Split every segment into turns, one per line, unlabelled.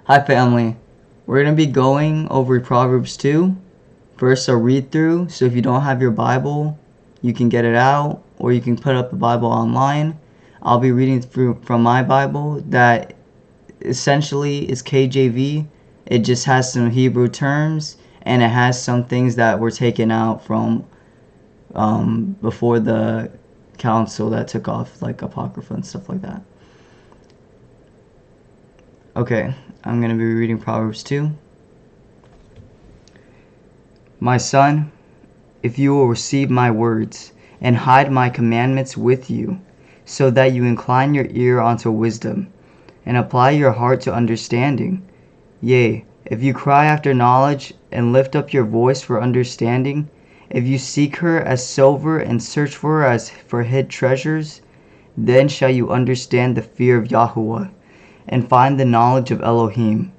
Hi family, we're going to be going over Proverbs 2. First a read through, so if you don't have your Bible, you can get it out or you can put up a Bible online. I'll be reading through from my Bible that essentially is KJV. It just has some Hebrew terms and it has some things that were taken out from before the council that took off, like Apocrypha and stuff like that. Okay, I'm going to be reading Proverbs 2. My son, if you will receive my words and hide my commandments with you, so that you incline your ear unto wisdom and apply your heart to understanding. Yea, if you cry after knowledge and lift up your voice for understanding, if you seek her as silver and search for her as for hid treasures, then shall you understand the fear of Yahuwah and find the knowledge of Elohim.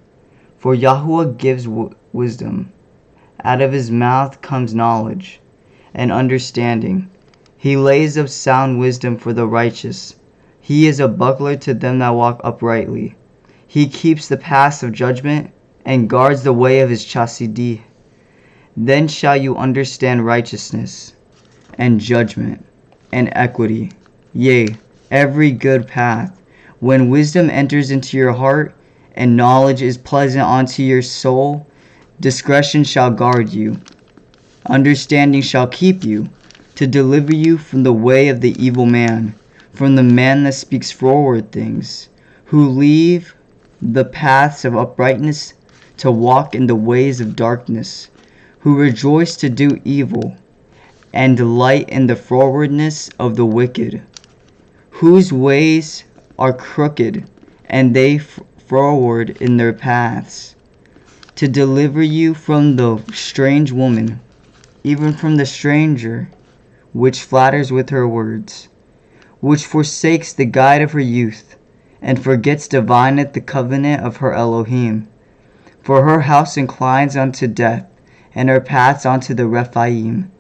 For Yahuwah gives wisdom. Out of his mouth comes knowledge and understanding. He lays up sound wisdom for the righteous. He is a buckler to them that walk uprightly. He keeps the paths of judgment and guards the way of his chastity. Then shall you understand righteousness and judgment and equity, yea, every good path. When wisdom enters into your heart and knowledge is pleasant unto your soul, discretion shall guard you. Understanding shall keep you, to deliver you from the way of the evil man, from the man that speaks froward things, who leave the paths of uprightness to walk in the ways of darkness, who rejoice to do evil, and delight in the frowardness of the wicked, whose ways are crooked, and they froward in their paths, to deliver you from the strange woman, even from the stranger, which flatters with her words, which forsakes the guide of her youth, and forgets divineth the covenant of her Elohim. For her house inclines unto death, and her paths unto the Rephaim.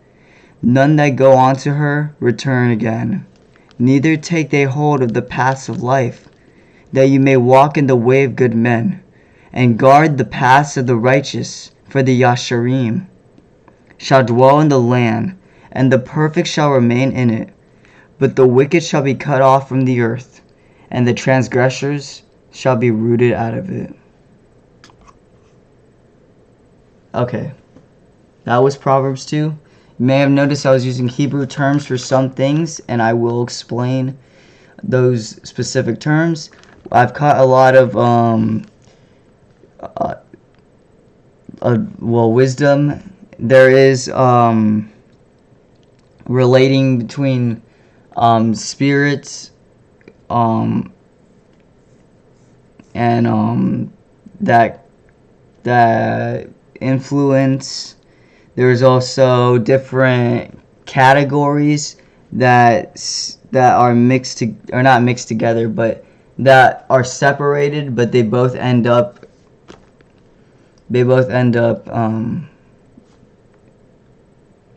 None that go unto her return again, neither take they hold of the paths of life, that you may walk in the way of good men, and guard the paths of the righteous, for the Yasharim shall dwell in the land, and the perfect shall remain in it. But the wicked shall be cut off from the earth, and the transgressors shall be rooted out of it. Okay, that was Proverbs 2. You may have noticed I was using Hebrew terms for some things, and I will explain those specific terms. I've caught a lot of wisdom. There is relating between spirits and that influence. There's also different categories that are mixed to, or not mixed together, but that are separated, but they both end up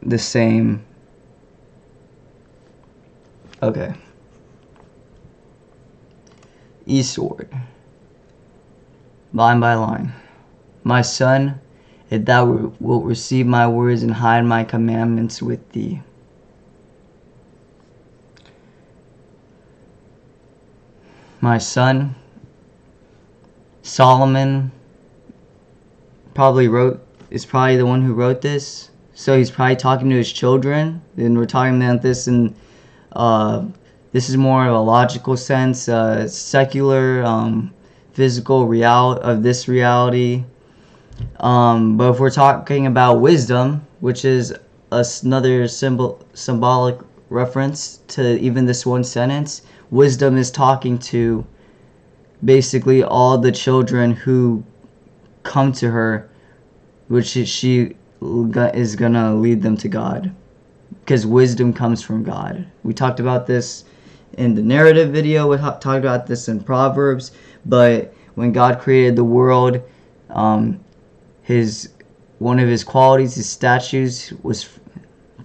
the same. Okay. Eastward, line by line. My son, if thou wilt receive my words and hide my commandments with thee. My son, Solomon is probably the one who wrote this. So he's probably talking to his children. And we're talking about this in, this is more of a logical sense, secular, physical reality. But if we're talking about wisdom, which is another symbolic reference to even this one sentence, wisdom is talking to basically all the children who come to her, which she is gonna lead them to God, because wisdom comes from God. We talked about this in the narrative video. We talked about this in Proverbs. But when God created the world, one of his qualities, his statutes, was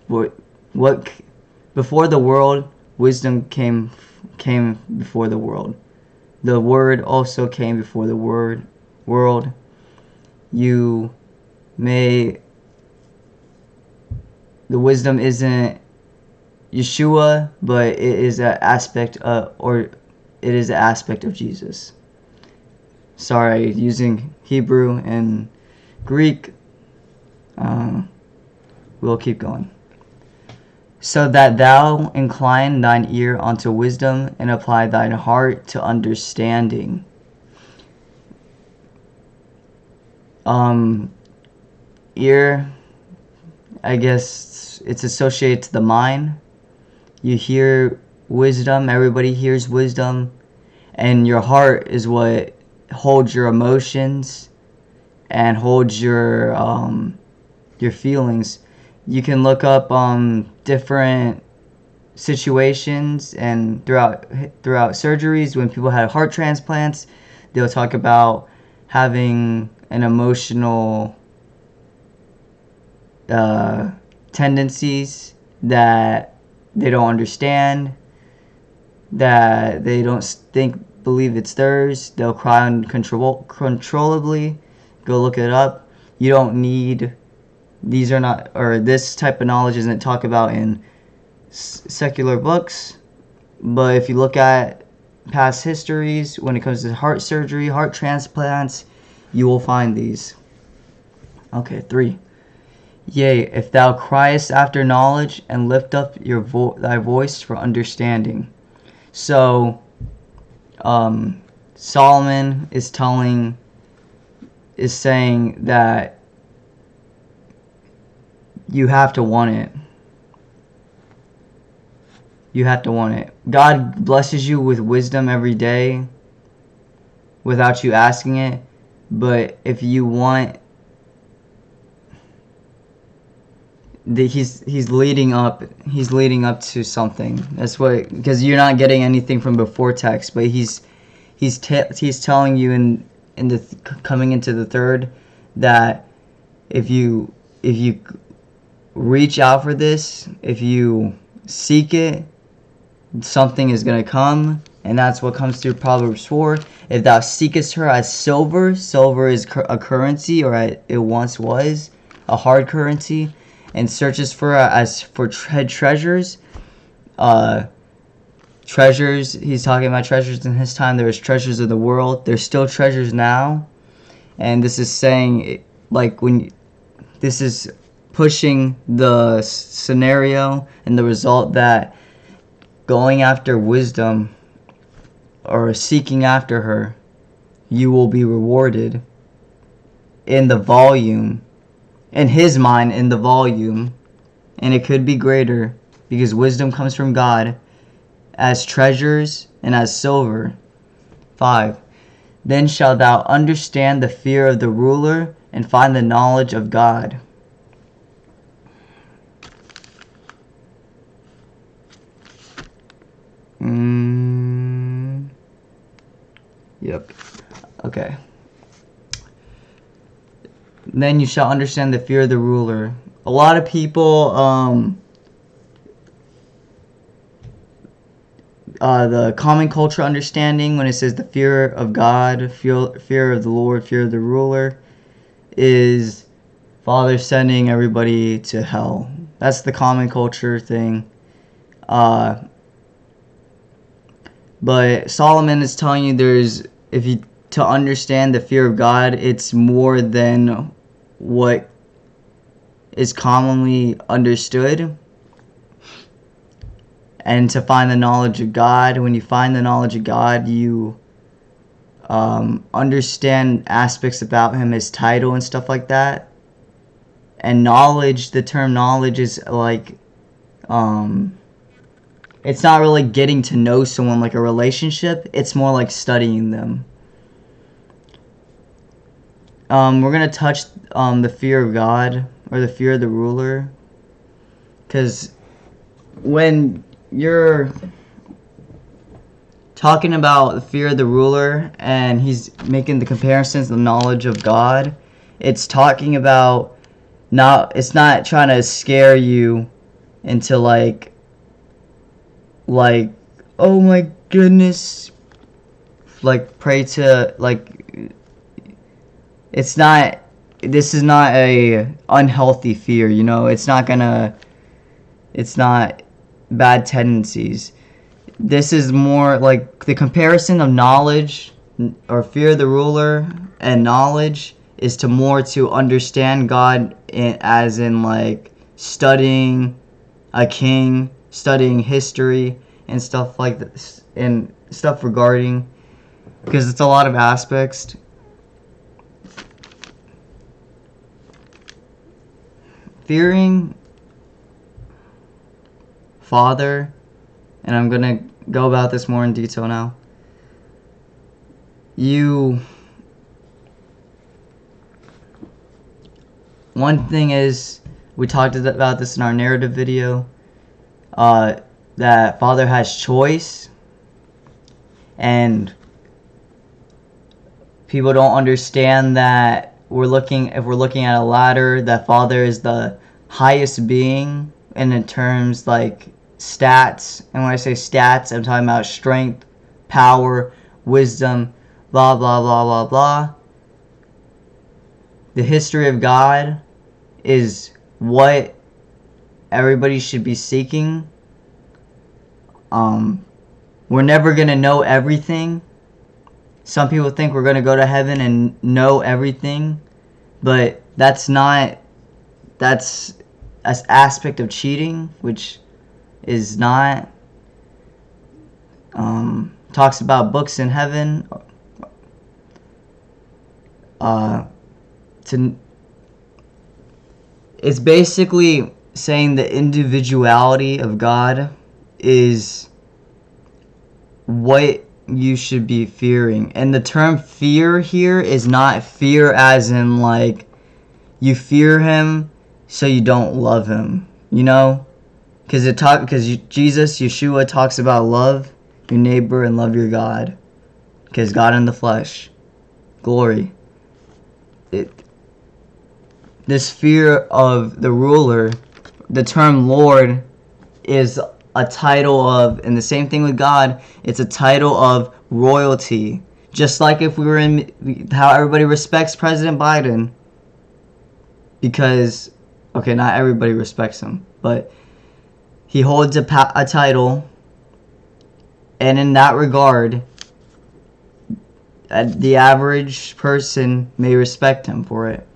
before the world, wisdom came before the world. The Word also came before the Word, world. The wisdom isn't Yeshua, but it is an aspect of Jesus. Sorry, using Hebrew and Greek. We'll keep going. So that thou incline thine ear unto wisdom, and apply thine heart to understanding. Ear, I guess it's associated to the mind. You hear wisdom, everybody hears wisdom, and your heart is what holds your emotions and holds your feelings. You can look up different situations, and throughout surgeries, when people had heart transplants, they'll talk about having an emotional tendencies that they don't understand, that they don't believe it's theirs. They'll cry uncontrollably. Go look it up. You don't need, this type of knowledge isn't talked about in secular books, but if you look at past histories, when it comes to heart surgery, heart transplants, you will find these. Okay, 3. Yea, if thou criest after knowledge, and lift up thy voice for understanding. So, Solomon is saying that you have to want it. You have to want it. God blesses you with wisdom every day without you asking it, but if you want, he's leading up to something. That's what, because you're not getting anything from before text, but he's telling you in the coming into the third, that if you reach out for this, if you seek it, something is going to come. And that's what comes through Proverbs 4. If thou seekest her as silver is a currency, or it once was a hard currency, and searches for her as for treasures. Treasures, he's talking about treasures in his time. There was treasures of the world. There's still treasures now. And this is saying, this is pushing the scenario and the result that going after wisdom, or seeking after her, you will be rewarded in the volume, in his mind, in the volume, and it could be greater, because wisdom comes from God as treasures and as silver. 5. Then shalt thou understand the fear of the ruler, and find the knowledge of God. Yep. Okay. Then you shall understand the fear of the ruler. A lot of people, the common culture understanding, when it says the fear of God, fear of the Lord, fear of the ruler, is Father sending everybody to hell. That's the common culture thing. But Solomon is telling you to understand the fear of God, it's more than what is commonly understood. And to find the knowledge of God, when you find the knowledge of God, you understand aspects about him, his title and stuff like that. And knowledge, the term knowledge is like, it's not really getting to know someone like a relationship. It's more like studying them. We're going to touch the fear of God, or the fear of the ruler. Because when you're talking about the fear of the ruler, and he's making the comparisons, the knowledge of God, it's talking about, it's not trying to scare you into like, oh my goodness, like pray to, like, it's not, this is not a unhealthy fear, you know. It's not bad tendencies. This is more like the comparison of knowledge or fear of the ruler and knowledge is to understand God as in like studying a king, studying history and stuff like this, and stuff regarding, because it's a lot of aspects. Fearing Father, and I'm gonna go about this more in detail now. One thing is, we talked about this in our narrative video, that Father has choice, and people don't understand that if we're looking at a ladder, that Father is the highest being, and in terms like stats, and when I say stats, I'm talking about strength, power, wisdom, blah blah blah blah blah. The history of God is what everybody should be seeking. We're never gonna know everything. Some people think we're gonna go to heaven and know everything, but that's an aspect of cheating, which is not. Talks about books in heaven. It's basically saying the individuality of God is what you should be fearing. And the term fear here is not fear as in like you fear him so you don't love him, you know? Because Yeshua talks about love your neighbor and love your God. Because God in the flesh. Glory. This fear of the ruler, the term Lord, is a title of, and the same thing with God, it's a title of royalty. Just like if we were in, how everybody respects President Biden. Because, okay, not everybody respects him, but he holds a title, and in that regard, the average person may respect him for it.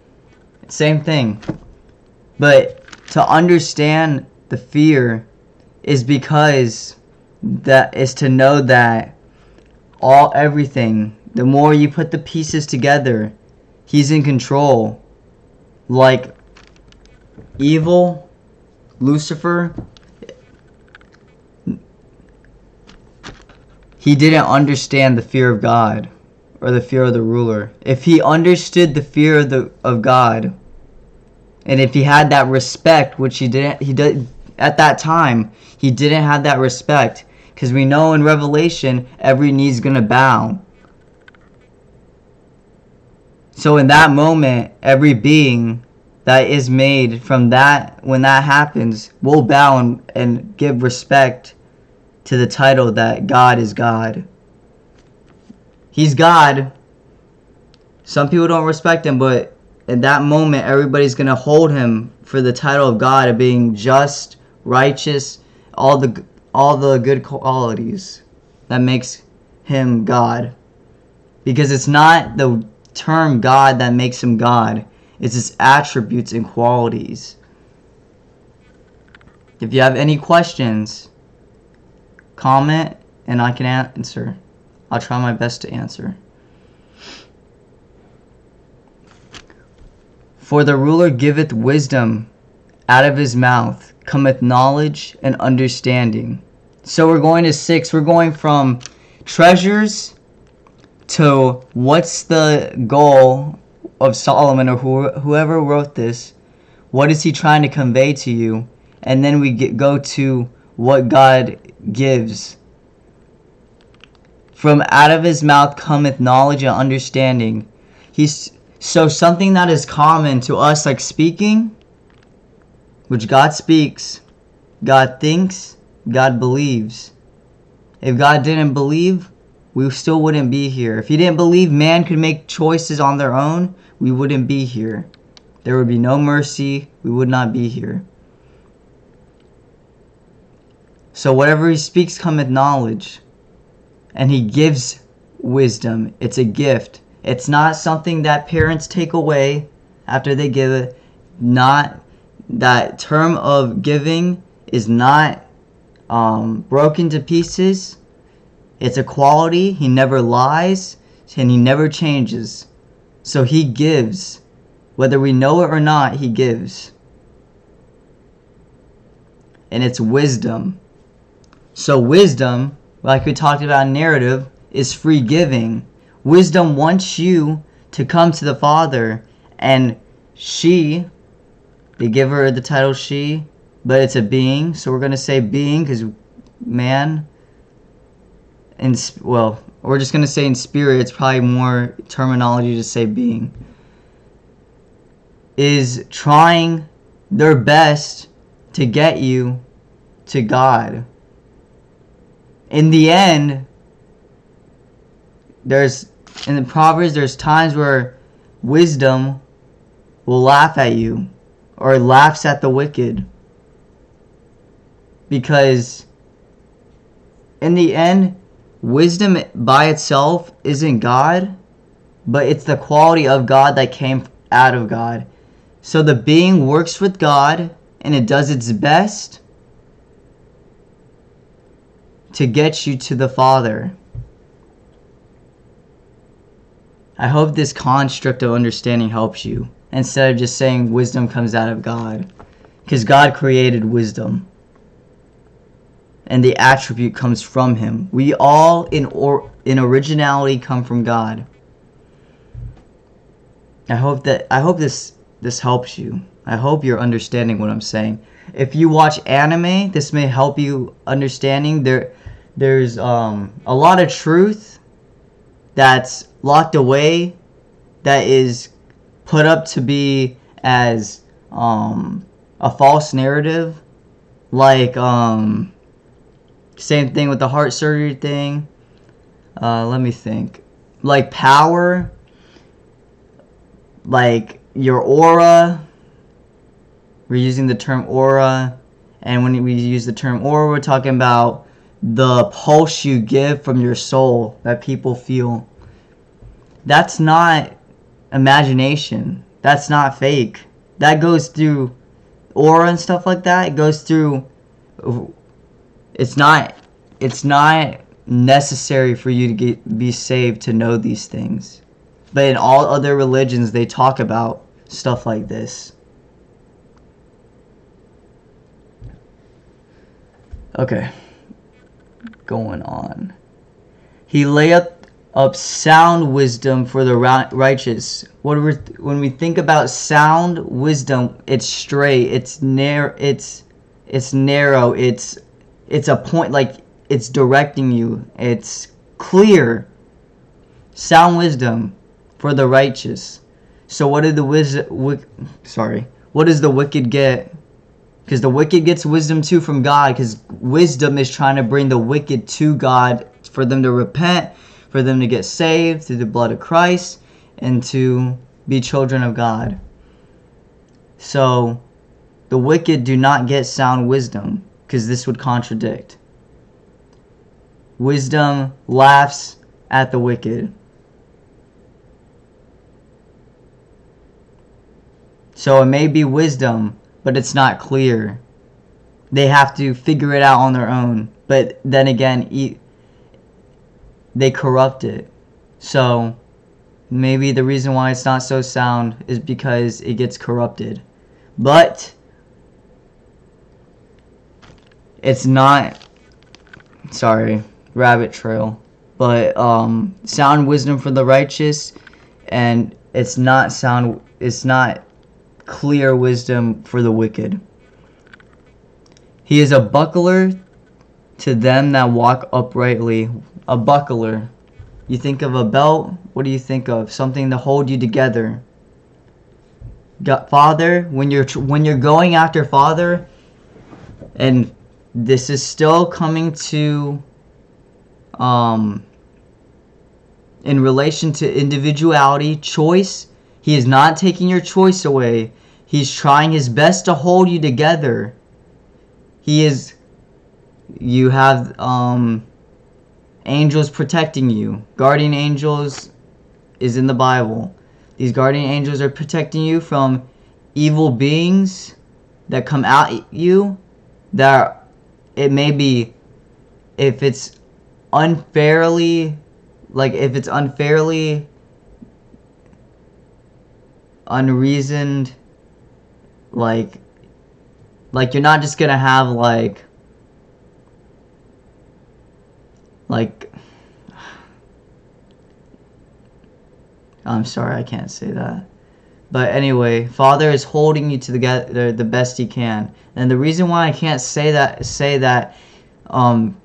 Same thing. But to understand the fear is because that is to know that everything, the more you put the pieces together, he's in control. Like evil, Lucifer, he didn't understand the fear of God or the fear of the ruler. If he understood the fear of God, and if he had that respect, which he did at that time, he didn't have that respect, because we know in Revelation every knee's gonna bow. So in that moment, every being that is made from that, when that happens, will bow and give respect to the title that God is God. He's God. Some people don't respect him, but in that moment, everybody's going to hold him for the title of God, of being just, righteous, all the good qualities that makes him God. Because it's not the term God that makes him God. It's his attributes and qualities. If you have any questions, comment and I can answer. I'll try my best to answer. For the ruler giveth wisdom, out of his mouth cometh knowledge and understanding. So we're going to 6. We're going from treasures to what's the goal of Solomon, or whoever wrote this. What is he trying to convey to you? And then we go to what God gives. From out of his mouth cometh knowledge and understanding. So something that is common to us, like speaking, which God speaks, God thinks, God believes. If God didn't believe, we still wouldn't be here. If he didn't believe man could make choices on their own, we wouldn't be here. There would be no mercy. We would not be here. So whatever he speaks cometh knowledge. And he gives wisdom. It's a gift. It's not something that parents take away after they give it. Not that term of giving is not broken to pieces. It's a quality. He never lies and he never changes. So he gives. Whether we know it or not, he gives. And it's wisdom. So wisdom, like we talked about in narrative, is free giving. Wisdom wants you to come to the Father, and they give her the title she, but it's a being, so we're going to say being because man, we're just going to say in spirit, it's probably more terminology to say being, is trying their best to get you to God. In the end, in the Proverbs, there's times where wisdom will laugh at you or laughs at the wicked. Because in the end, wisdom by itself isn't God, but it's the quality of God that came out of God. So the being works with God and it does its best to get you to the Father. I hope this construct of understanding helps you, instead of just saying wisdom comes out of God. Because God created wisdom. And the attribute comes from him. We all in originality come from God. I hope this helps you. I hope you're understanding what I'm saying. If you watch anime, this may help you understanding. There's a lot of truth that's locked away, that is put up to be as a false narrative, like same thing with the heart surgery thing. Let me think. Like power, like your aura. We're using the term aura, and when we use the term aura, we're talking about the pulse you give from your soul that people feel. That's not imagination. That's not fake. That goes through aura and stuff like that. It goes through. It's not necessary for you to be saved to know these things. But in all other religions, they talk about stuff like this. Okay. Going on. He lay up sound wisdom for the righteous. When we think about sound wisdom, it's straight, it's narrow, it's a point, like it's directing you, it's clear. Sound wisdom for the righteous. So what does the wicked get? Because the wicked gets wisdom too from God, because wisdom is trying to bring the wicked to God for them to repent, for them to get saved through the blood of Christ, and to be children of God. So the wicked do not get sound wisdom, because this would contradict. Wisdom laughs at the wicked. So it may be wisdom, but it's not clear. They have to figure it out on their own. But then again, they corrupt it. So maybe the reason why it's not so sound is because it gets corrupted. But it's not, rabbit trail. But sound wisdom for the righteous, and it's not clear wisdom for the wicked. He is a buckler to them that walk uprightly. A buckler. You think of a belt, what do you think of? Something to hold you together. Father, when you're going after Father, and this is still coming to in relation to individuality, choice. He is not taking your choice away. He's trying his best to hold you together. You have angels protecting you. Guardian angels is in the Bible. These guardian angels are protecting you from evil beings that come at you, that it may be, if it's unfairly unreasoned, like you're not just gonna have like I'm sorry, I can't say that. But anyway, Father is holding you together the best he can. And the reason why I can't say that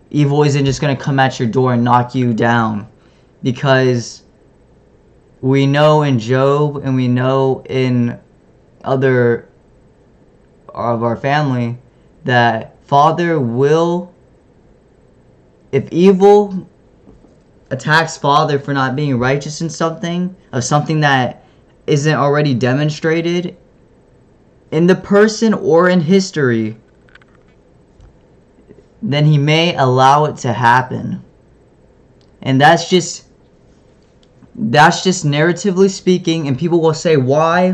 evil isn't just going to come at your door and knock you down, because we know in Job and we know in other of our family that Father will, if evil attacks Father for not being righteous in something, of something that isn't already demonstrated in the person or in history, then he may allow it to happen. And that's just narratively speaking, and people will say, why?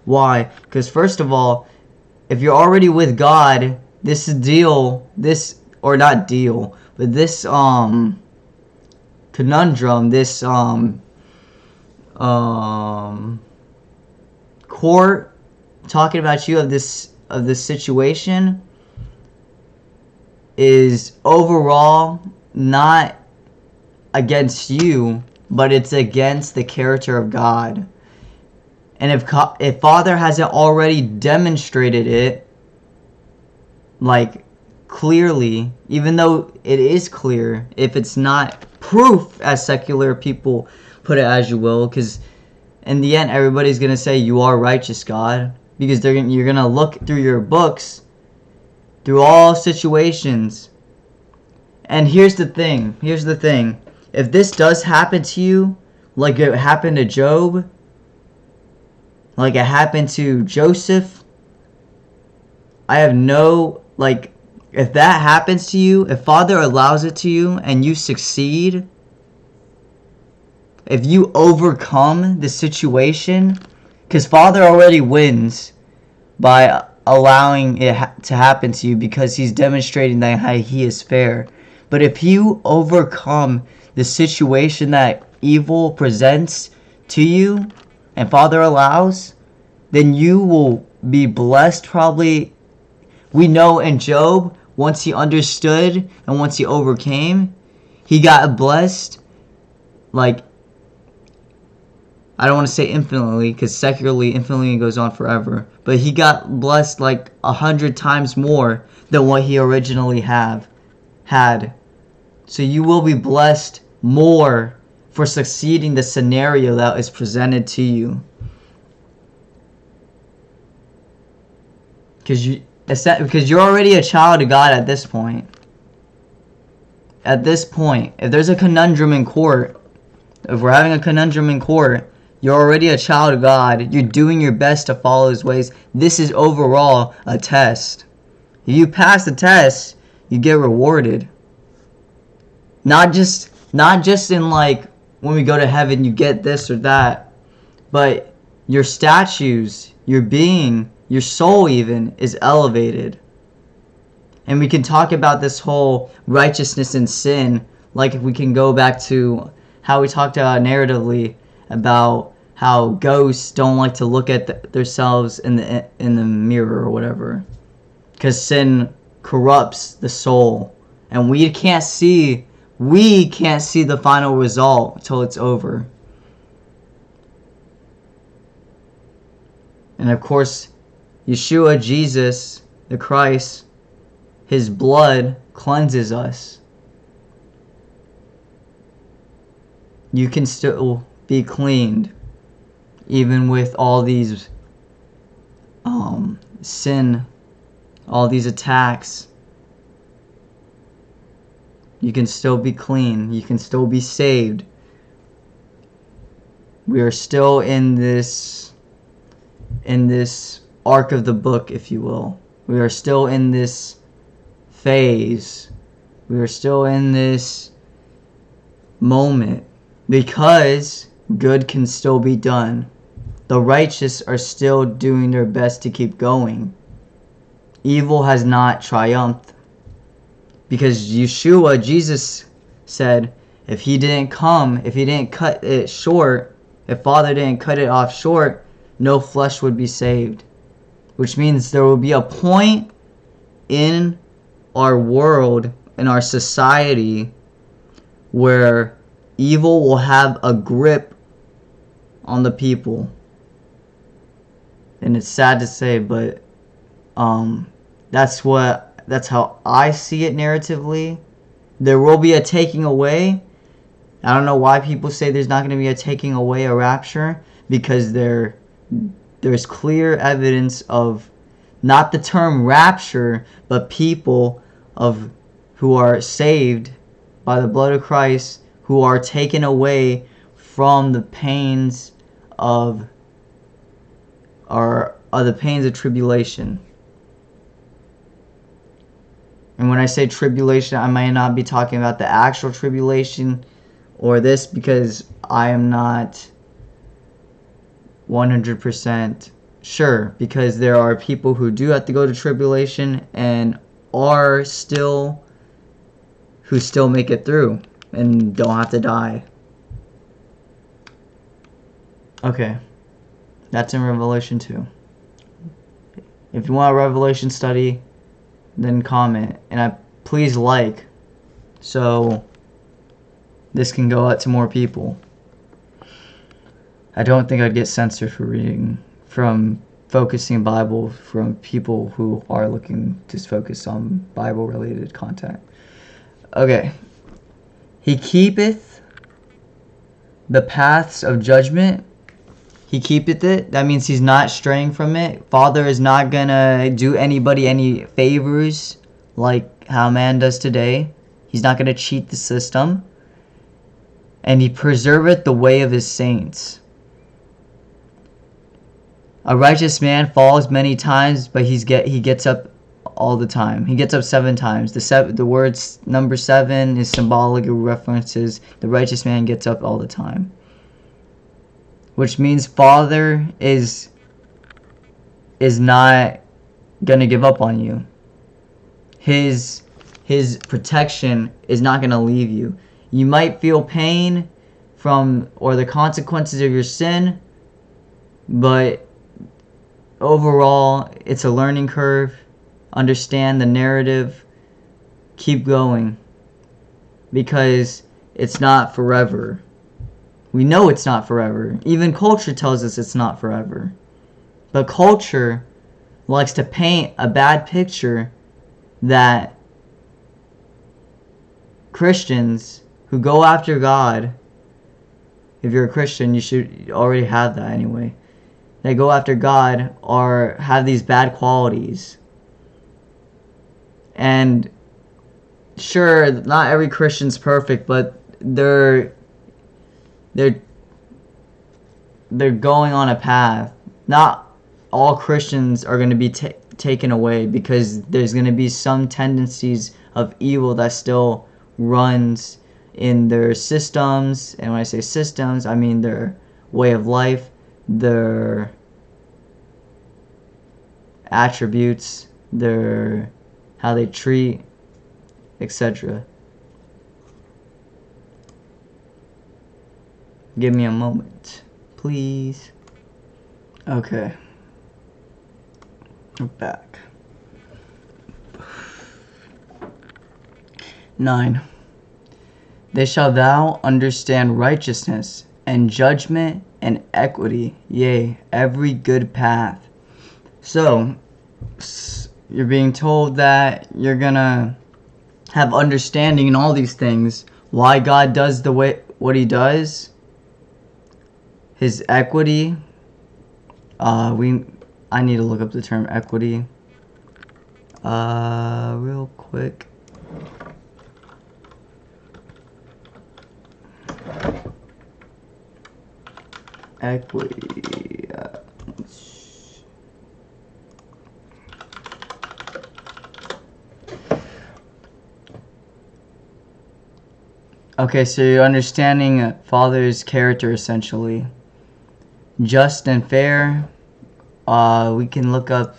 Because first of all, if you're already with God, this conundrum, this court talking about you of this situation is overall not against you, but it's against the character of God. And if Father hasn't already demonstrated it, like, clearly, even though it is clear, if it's not proof, as secular people put it, as you will, because in the end everybody's going to say you are righteous, God, because you're going to look through your books, through all situations. And here's the thing, if this does happen to you, like it happened to Job, like it happened to Joseph, I have no, like, if that happens to you, if Father allows it to you and you succeed, if you overcome the situation, because Father already wins by allowing it to happen to you, because he's demonstrating that he is fair. But if you overcome the situation that evil presents to you and Father allows, then you will be blessed. Probably, we know in Job, once he understood and once he overcame, he got blessed, like, I don't want to say infinitely, because secularly infinitely goes on forever, but he got blessed like 100 times more than what he originally had. So you will be blessed more for succeeding the scenario that is presented to you. Because you're already a child of God at this point. At this point, if there's a conundrum in court, if we're having a conundrum in court, you're already a child of God. You're doing your best to follow his ways. This is overall a test. If you pass the test, you get rewarded. Not just in like when we go to heaven you get this or that, but your statues, your being, your soul even is elevated. And we can talk about this whole righteousness and sin, like if we can go back to how we talked about narratively about how ghosts don't like to look at themselves in the mirror or whatever, because sin corrupts the soul, and we can't see the final result until it's over. And of course, Yeshua, Jesus, the Christ, his blood cleanses us. You can still be cleaned, even with all these sin, all these attacks. You can still be clean. You can still be saved. We are still in this arc of the book, if you will. We are still in this phase. We are still in this moment because good can still be done. The righteous are still doing their best to keep going. Evil has not triumphed because Yeshua, Jesus, said if he didn't come, if he didn't cut it short, if Father didn't cut it off short, no flesh would be saved. Which means there will be a point in our world, in our society, where evil will have a grip on the people. And it's sad to say, but that's how I see it narratively. There will be a taking away. I don't know why people say there's not going to be a taking away, a rapture, because there's clear evidence of not the term rapture, but people who are saved by the blood of Christ, who are taken away from the pains of tribulation. And when I say tribulation, I might not be talking about the actual tribulation or this, because I am not 100% sure, because there are people who do have to go to tribulation and who still make it through and don't have to die. Okay, that's in Revelation 2. If you want a Revelation study, then comment, and please like, so this can go out to more people. I don't think I'd get censored from focusing Bible from people who are looking to focus on Bible related content. Okay. He keepeth the paths of judgment. He keepeth it. That means he's not straying from it. Father is not gonna do anybody any favors like how man does today. He's not gonna cheat the system. And he preserveth the way of his saints. A righteous man falls many times, but he gets up all the time. He gets up 7 times. The words number 7 is symbolic. It references the righteous man gets up all the time. Which means Father is not going to give up on you. His protection is not going to leave you. You might feel pain or the consequences of your sin, but overall, it's a learning curve. Understand the narrative. Keep going. Because it's not forever. We know it's not forever. Even culture tells us it's not forever. But culture likes to paint a bad picture that Christians who go after God, if you're a Christian, you should already have that anyway. They go after God or have these bad qualities. And sure, not every Christian's perfect, but they're going on a path. Not all Christians are going to be taken away, because there's going to be some tendencies of evil that still runs in their systems. And when I say systems, I mean their way of life, their attributes, how they treat, etc. Give me a moment, please. Okay. We're back. 9. They shall thou understand righteousness and judgment and equity, yea, every good path. So, you're being told that you're gonna have understanding in all these things. Why God does what he does. His equity. I need to look up the term equity. Real quick. equity. Okay, so you're understanding Father's character essentially. Just and fair. We can look up.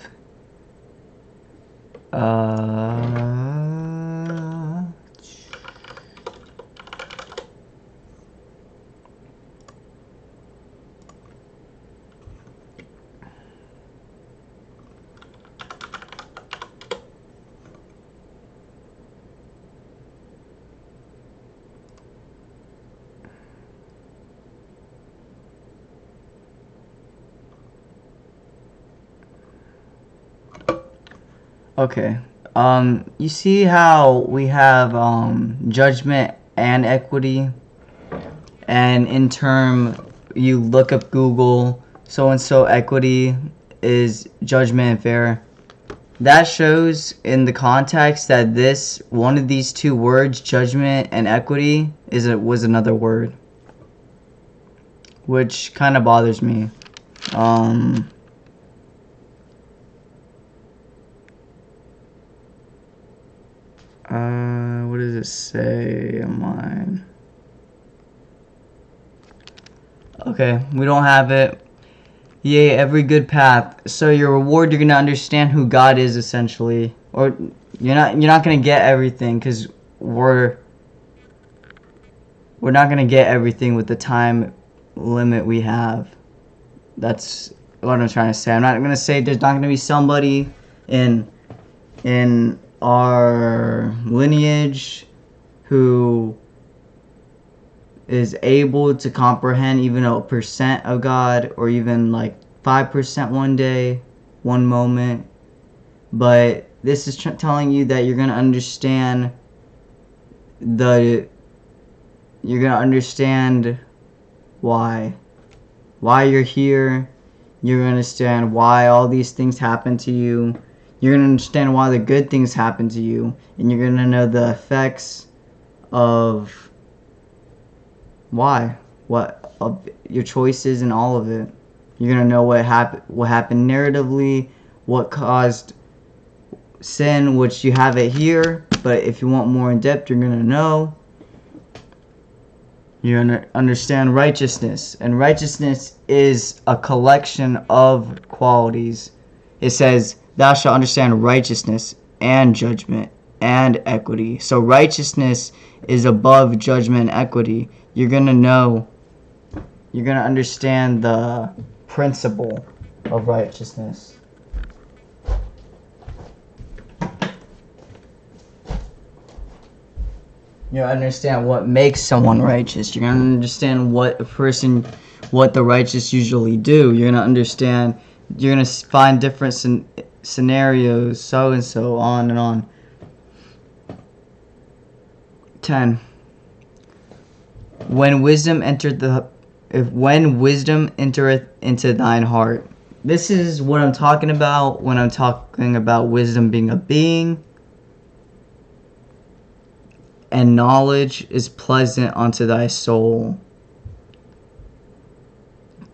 Okay. You see how we have judgment and equity, and in term you look up Google, so and so equity is judgment and fair. That shows in the context that this one of these two words, judgment and equity, was another word, which kind of bothers me. What does it say on mine? Okay, we don't have it. Yea, every good path. So your reward, you're gonna understand who God is essentially, or you're not gonna get everything because we're not gonna get everything with the time limit we have. That's what I'm trying to say. I'm not gonna say there's not gonna be somebody in our lineage who is able to comprehend even a percent of God, or even like 5% one day, one moment. But this is telling you that you're going to understand why you're here. You're going to understand why all these things happen to you. You're going to understand why the good things happen to you, and you're going to know the effects of what of your choices and all of it. You're gonna know what happened narratively, what caused sin, which you have it here. But if you want more in depth, you're gonna know. You're gonna understand righteousness, and righteousness is a collection of qualities. It says, "Thou shalt understand righteousness and judgment and equity." So righteousness is above judgment and equity. You're going to understand the principle of righteousness. You're going to understand what makes someone righteous. You're going to understand what the righteous usually do. You're going to find different scenarios, so and so, on and on. 10. When wisdom entereth into thine heart. This is what I'm talking about when I'm talking about wisdom being a being, and knowledge is pleasant unto thy soul.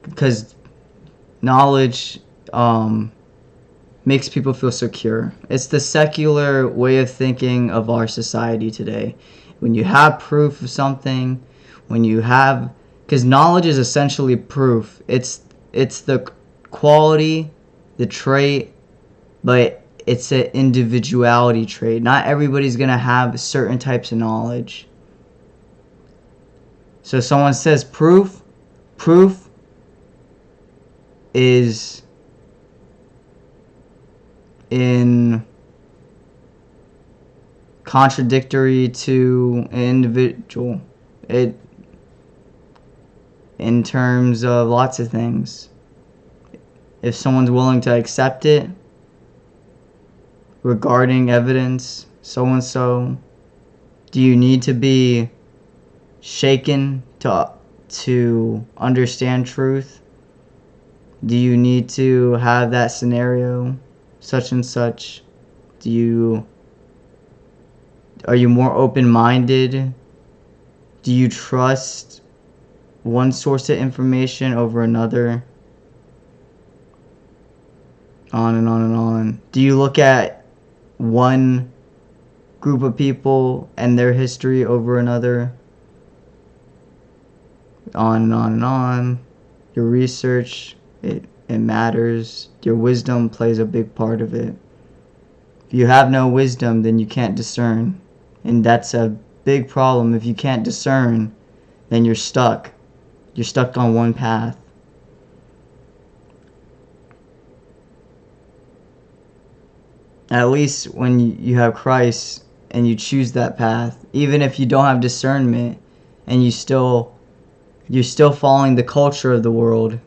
Because knowledge makes people feel secure. It's the secular way of thinking of our society today. When you have proof of something, because knowledge is essentially proof. It's the quality, the trait, but it's an individuality trait. Not everybody's going to have certain types of knowledge. So someone says proof is in contradictory to an individual. In terms of lots of things. If someone's willing to accept it regarding evidence, so and so, do you need to be shaken to understand truth? Do you need to have that scenario, such and such? Are you more open-minded? Do you trust one source of information over another. On and on and on. Do you look at one group of people and their history over another? On and on and on. Your research, it matters. Your wisdom plays a big part of it. If you have no wisdom, then you can't discern. And that's a big problem. If you can't discern, then you're stuck. You're stuck on one path. At least when you have Christ and you choose that path, even if you don't have discernment and you're still following the culture of the world,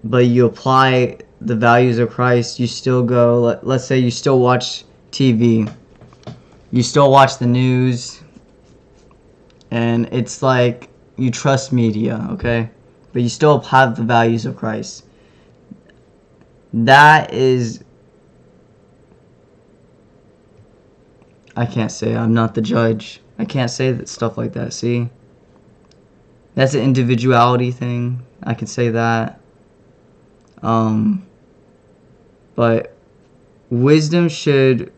but you apply the values of Christ, you still go, let's say you still watch TV, you still watch the news, and it's like you trust media, okay? But you still have the values of Christ. That is, I can't say, I'm not the judge. I can't say that stuff like that, see? That's an individuality thing. I can say that. But wisdom should,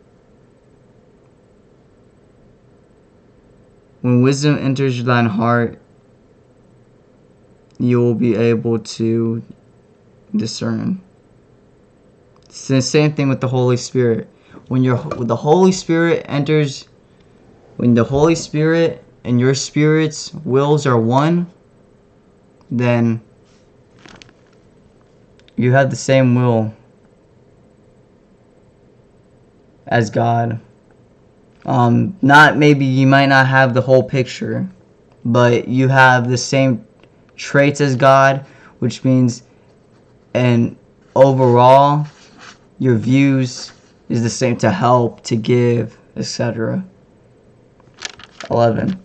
when wisdom enters thine heart, you will be able to discern. It's the same thing with the Holy Spirit. When the Holy Spirit enters, when the Holy Spirit and your spirit's wills are one, then you have the same will as God. Not maybe you might not have the whole picture, but you have the same traits as God, which means, and overall, your views is the same, to help, to give, etc. 11.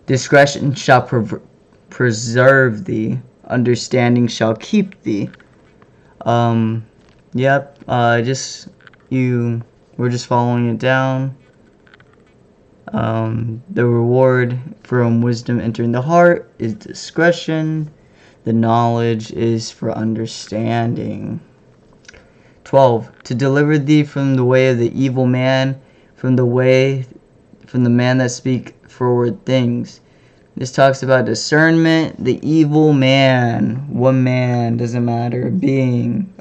Discretion shall preserve thee, understanding shall keep thee. We're just following it down. The reward from wisdom entering the heart is discretion. The knowledge is for understanding. 12. To deliver thee from the way of the evil man, from the man that speak forward things. This talks about discernment, the evil man. One man, doesn't matter, being.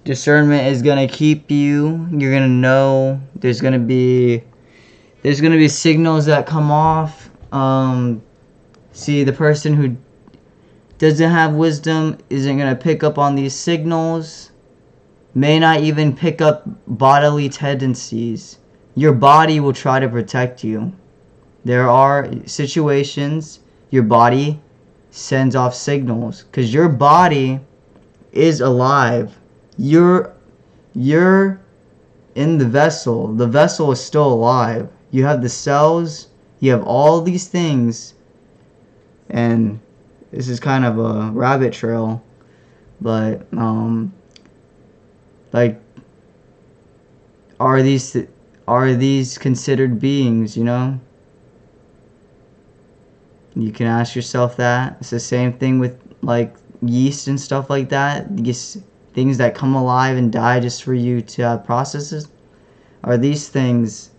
Discernment is going to keep you. You're going to know. There's going to be signals that come off. See, the person who doesn't have wisdom isn't going to pick up on these signals. May not even pick up bodily tendencies. Your body will try to protect you. There are situations your body sends off signals, because your body is alive. You're in the vessel. The vessel is still alive. You have the cells. You have all these things. And this is kind of a rabbit trail. But, are these considered beings, You can ask yourself that. It's the same thing with, yeast and stuff like that. These things that come alive and die just for you to have processes. Are these things,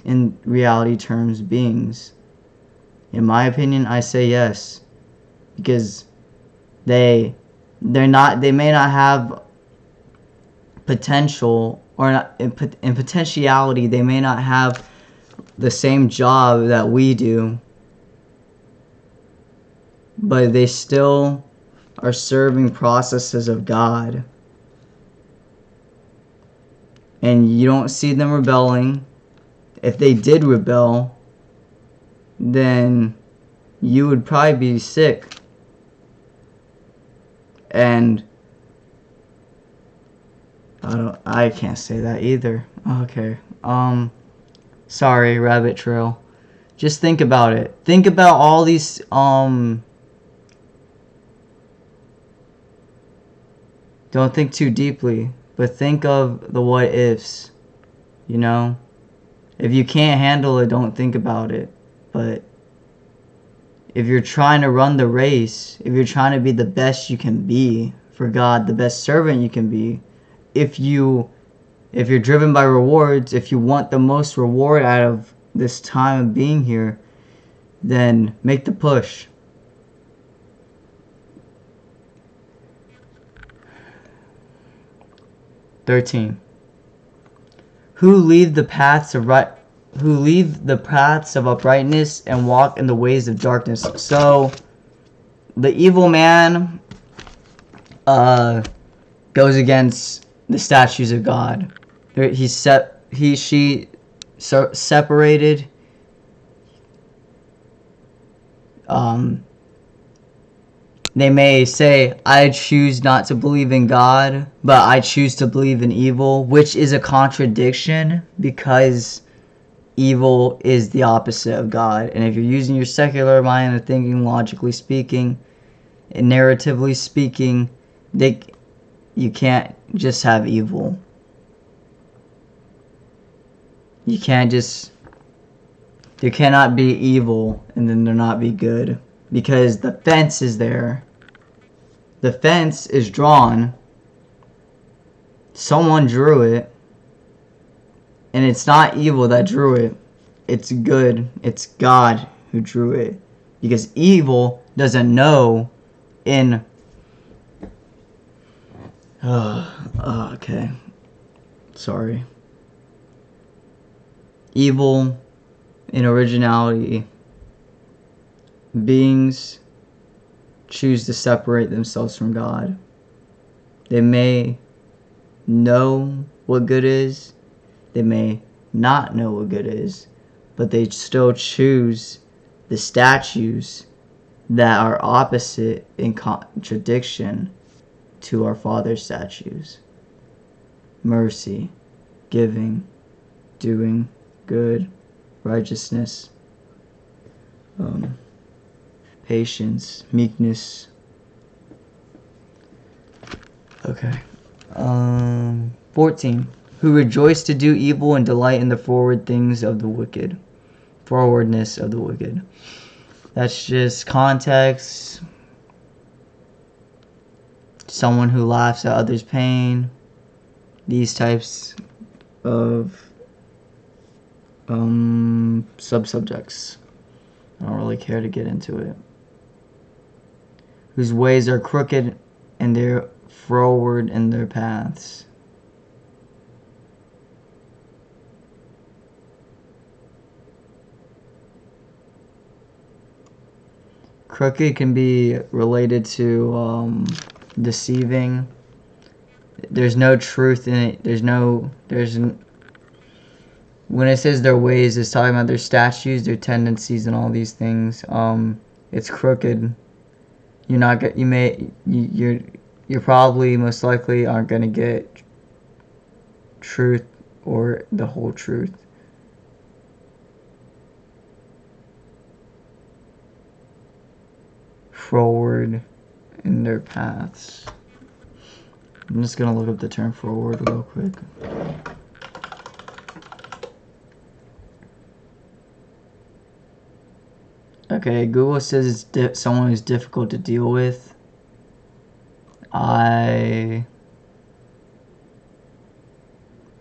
in reality terms, beings? In my opinion, I say yes. Because they may not have potential, or not, in potentiality, they may not have the same job that we do, but they still are serving processes of God. And you don't see them rebelling. If they did rebel, then you would probably be sick. And I can't say that either. Okay. Sorry, rabbit trail. Just think about it. Think about all these don't think too deeply, but think of the what ifs. If you can't handle it, don't think about it. But if you're trying to run the race, if you're trying to be the best you can be for God, the best servant you can be, if you're driven by rewards, if you want the most reward out of this time of being here, then make the push. "13. Who leave the paths of uprightness and walk in the ways of darkness." So the evil man goes against the statutes of God. She separated. They may say, "I choose not to believe in God, but I choose to believe in evil," which is a contradiction, because evil is the opposite of God. And if you're using your secular mind and thinking, logically speaking, and narratively speaking, you can't just have evil. There cannot be evil and then there not be good, because the fence is there. The fence is drawn. Someone drew it. And it's not evil that drew it. It's good. It's God who drew it. Because evil doesn't know in... okay. Sorry. Evil in originality. Beings choose to separate themselves from God. They may know what good is. They may not know what good is, but they still choose the statutes that are opposite in contradiction to our Father's statutes. Mercy, giving, doing good, righteousness, patience, meekness. Okay. 14. Who rejoice to do evil and delight in the forwardness of the wicked. That's just context. Someone who laughs at others' pain. These types of subsubjects. I don't really care to get into it. Whose ways are crooked and they're froward in their paths. Crooked can be related to deceiving. There's no truth in it. When it says their ways, it's talking about their statutes, their tendencies, and all these things. It's crooked. You're probably most likely aren't gonna get truth or the whole truth. Forward in their paths. I'm just gonna look up the term forward real quick. Okay, Google says it's someone who's difficult to deal with. I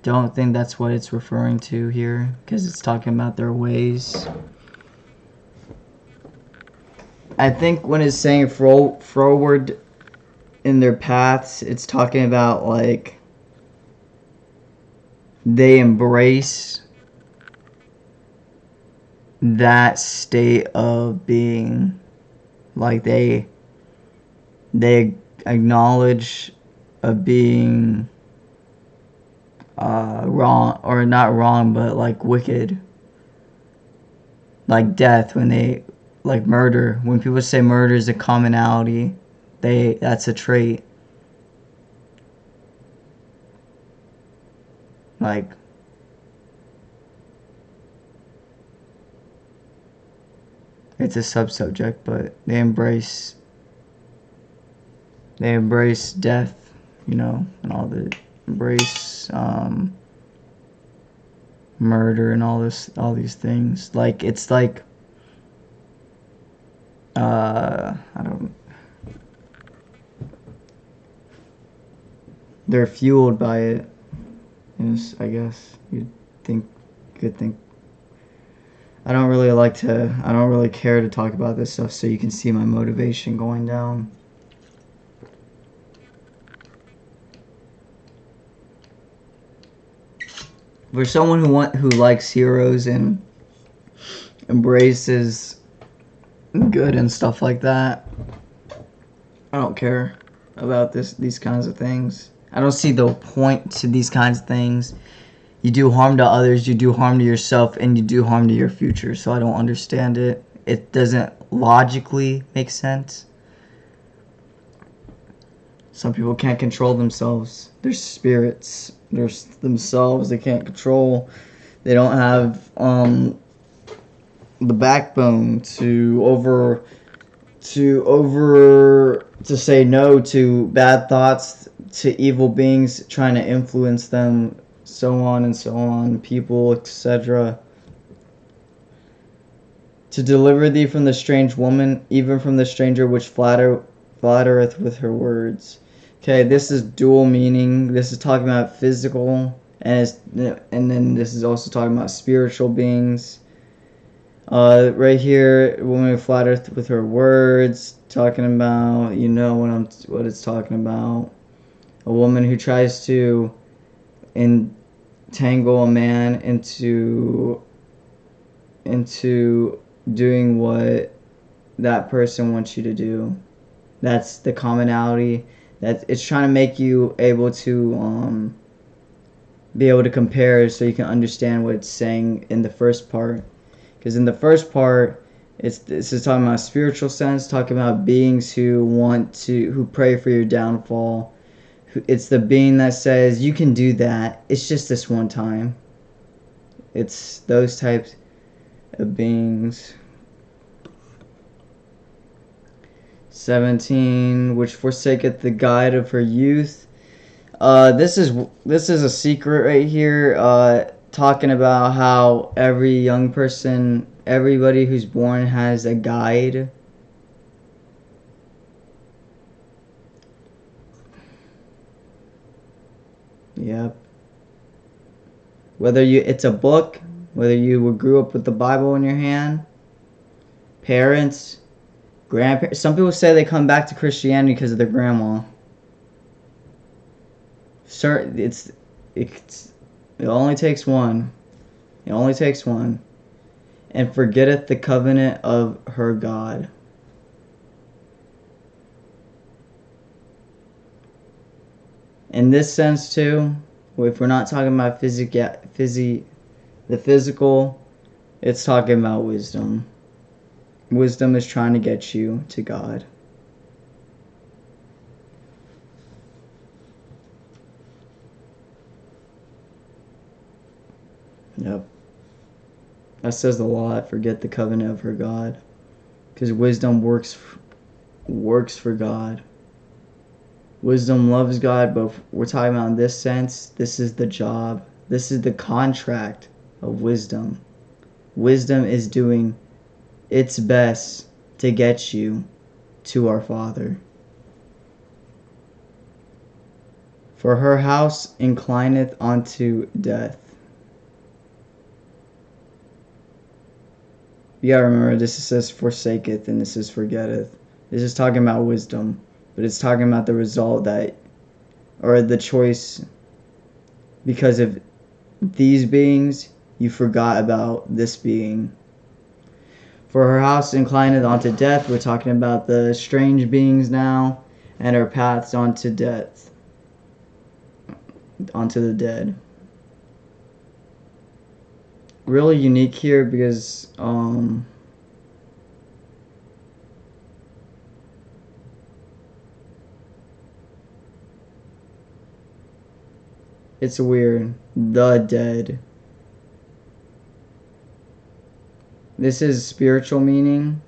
don't think that's what it's referring to here, because it's talking about their ways. I think when it's saying forward in their paths, it's talking about like they embrace that state of being, like they acknowledge of being wrong, or not wrong, but like wicked, like death. When they, like murder, when people say murder is a commonality, that's a trait. Like it's a sub-subject, but they embrace death, and all the embrace murder and all these things. Like it's like I don't. They're fueled by it. Yes, I guess you'd think. Good think. I don't really care to talk about this stuff, so you can see my motivation going down. For someone who likes heroes and embraces good and stuff like that, I don't care about these kinds of things. I don't see the point to these kinds of things. You do harm to others, you do harm to yourself, and you do harm to your future. So I don't understand it. It doesn't logically make sense. Some people can't control themselves. Their spirits, their themselves, they can't control. They don't have the backbone to say no to bad thoughts, to evil beings trying to influence them, so on and so on, people, etc. To deliver thee from the strange woman, even from the stranger which flattereth with her words. Okay, this is dual meaning. This is talking about physical, and then this is also talking about spiritual beings. Right here, woman flattereth with her words, talking about, what it's talking about. A woman who tries to entangle a man into doing what that person wants you to do. That's the commonality. That it's trying to make you able to be able to compare, so you can understand what it's saying in the first part. Because in the first part, this is talking about a spiritual sense, talking about beings who pray for your downfall. It's the being that says, you can do that, it's just this one time. It's those types of beings. 17, which forsaketh the guide of her youth. This is a secret right here, talking about how every young person, everybody who's born has a guide. Yep. Whether it's a book, whether you grew up with the Bible in your hand, parents, grandparents. Some people say they come back to Christianity because of their grandma. Sir, it only takes one. It only takes one. And forgetteth the covenant of her God. In this sense too, if we're not talking about the physical, it's talking about wisdom. Wisdom is trying to get you to God. Yep. That says a lot. Forget the covenant of her God. Because wisdom works for God. Wisdom loves God, but we're talking about in this sense, this is the job. This is the contract of wisdom. Wisdom is doing its best to get you to our Father. For her house inclineth unto death. You gotta remember, this says forsaketh and this is forgetteth. This is talking about wisdom, but it's talking about the result or the choice. Because of these beings, you forgot about this being. For her house inclineth unto death. We're talking about the strange beings now, and her paths unto death, onto the dead. Really unique here because it's weird. The dead. This is spiritual meaning.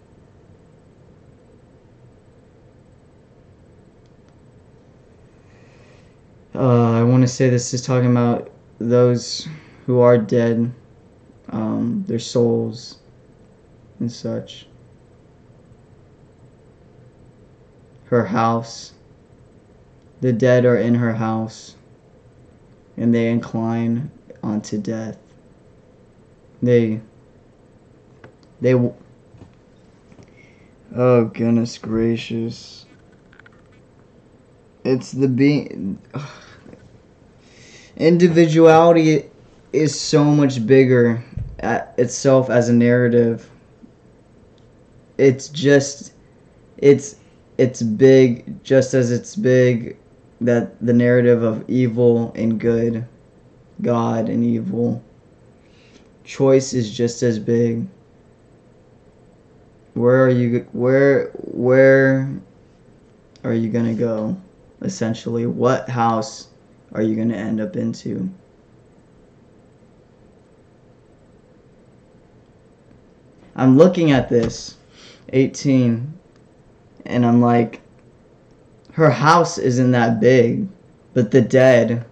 I want to say this is talking about those who are dead, their souls and such. her house. The dead are in her house, and they incline unto death. They oh goodness gracious. It's the being. Individuality is so much bigger at itself as a narrative. It's big just as it's big that the narrative of evil and good, God and evil. Choice is just as big. Where are you gonna go? Essentially, what house are you gonna end up into? I'm looking at this 18 and I'm like, her house isn't that big, but the dead,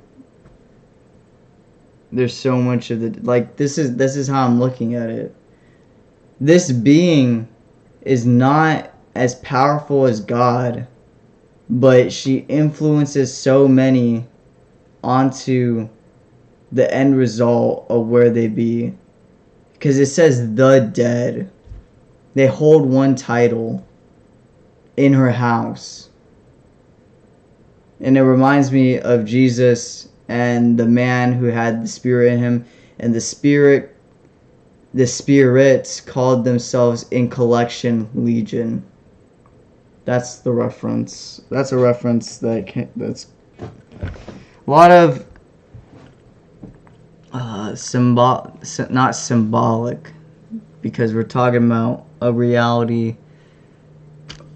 there's so much of the, like, this is how I'm looking at it. This being is not as powerful as God, but she influences so many onto the end result of where they be. Because it says the dead. They hold one title in her house. And it reminds me of Jesus and the man who had the spirit in him. And the spirits called themselves in collection Legion. That's the reference. That's a reference that's a lot of not symbolic, because we're talking about a reality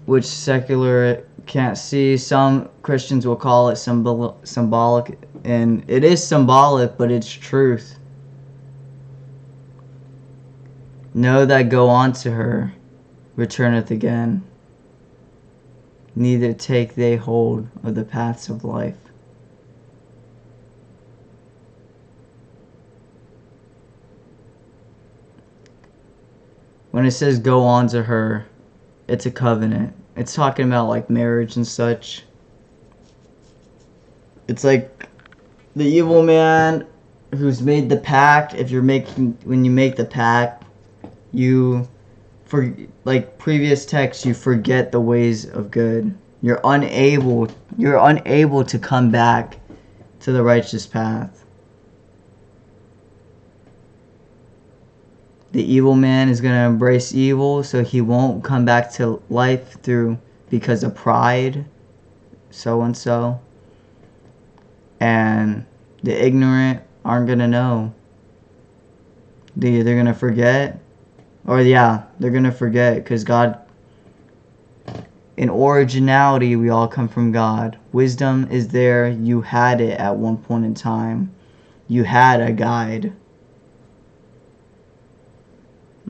which secular can't see. Some Christians will call it symbolic, and it is symbolic, but it's truth. Know that go on to her returneth again. Neither take they hold of the paths of life. When it says go on to her, it's a covenant. It's talking about like marriage and such. It's like the evil man who's made the pact. When you make the pact, like previous texts, you forget the ways of good. You're unable to come back to the righteous path. The evil man is going to embrace evil, so he won't come back to life because of pride, so and so. And the ignorant aren't going to know. They're going to forget. They're going to forget, because God, in originality, we all come from God. Wisdom is there. You had it at one point in time. You had a guide.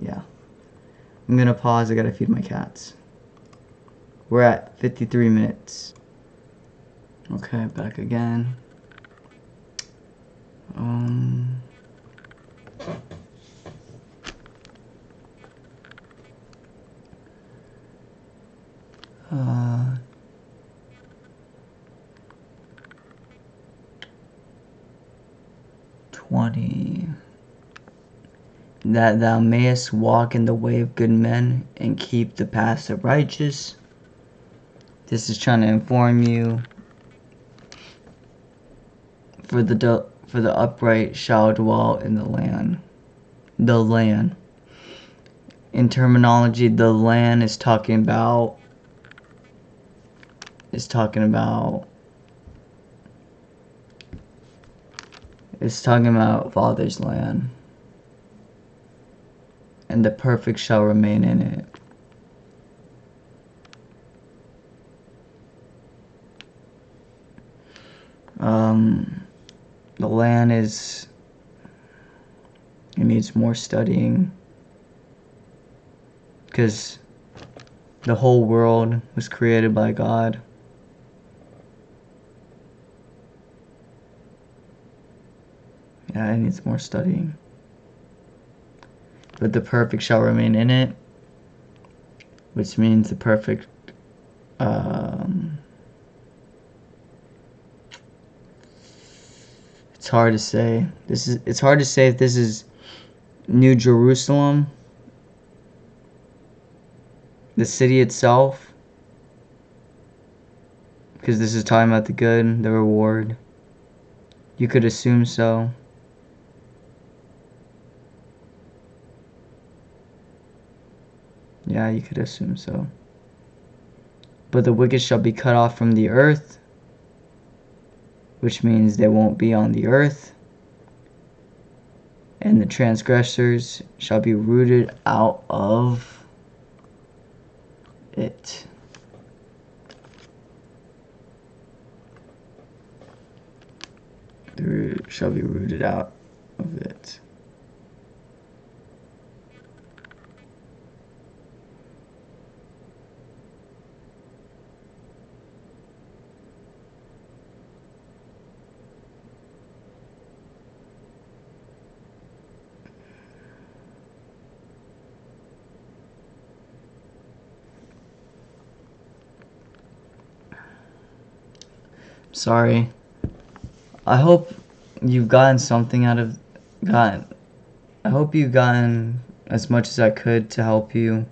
Yeah. I'm going to pause. I got to feed my cats. We're at 53 minutes. Okay, back again. 20. That thou mayest walk in the way of good men and keep the paths of righteous. This is trying to inform you. For the upright shall dwell in the land. The land. In terminology, the land is talking about Father's land. And the perfect shall remain in it. The land it needs more studying, because the whole world was created by God. Yeah, it needs more studying. But the perfect shall remain in it, which means the perfect It's hard to say. It's hard to say if this is New Jerusalem, the city itself, because this is talking about the good, the reward. You could assume so. Yeah, you could assume so. But the wicked shall be cut off from the earth, which means they won't be on the earth. And the transgressors shall be rooted out of it. Shall be rooted out of it. Sorry. I hope you've gotten something out of I hope you've gotten as much as I could to help you.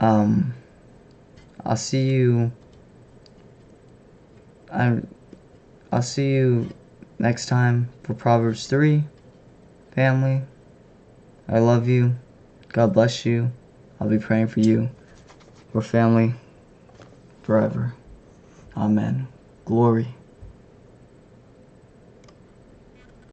I'll see you I'll see you next time for Proverbs 3. Family, I love you. God bless you. I'll be praying for you. We're family forever. Amen. Glory.